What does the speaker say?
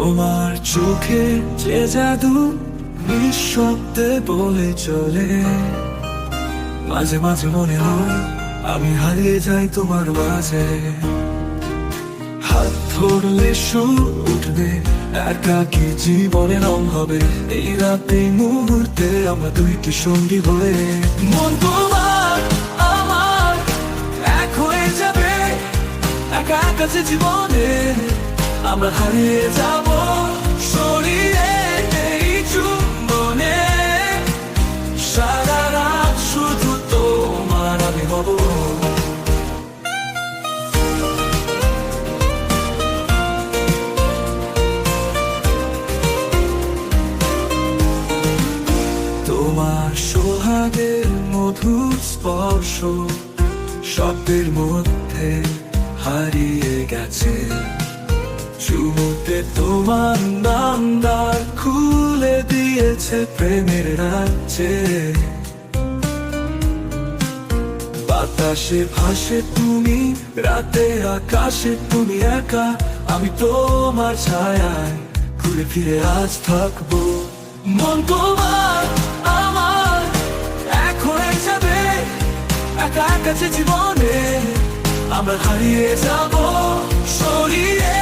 তোমার চোখে যে জাদু নিঃশব্দে বলে চলে, মাঝে মাঝে মনে হয় আমি হারিয়ে যাই তোমার মাঝে। হাত ধরলে সুর উঠবে, একাকী জীবনে রং হবে, এই রাতে মুহূর্তে আমরা দুইটি সঙ্গী হয়ে। মন তোমার আমার এক হয়ে যাবে, একা একা যে জীবনে আমরা হারিয়ে যাব, সরিয়ে এই চুম্বনে। সারা রাত শুধু তোমার আমি হব। তোমার সোহাগের মধুর স্পর্শ শব্দের মধ্যে হারিয়ে গেছে, চুমুতে তোমার নাম দ্বার খুলে দিয়েছে প্রেমের রাজ্যে। বাতাসে ভাসে তুমি, রাতে আকাশে তুমি একা, আমি তোমার ছায়ায় ঘুরে ফিরে আজ থাকবো। মন তোমার আমার এক হয়ে যাবে, একা একা যে জীবনে আমরা হারিয়ে যাব, সরিয়ে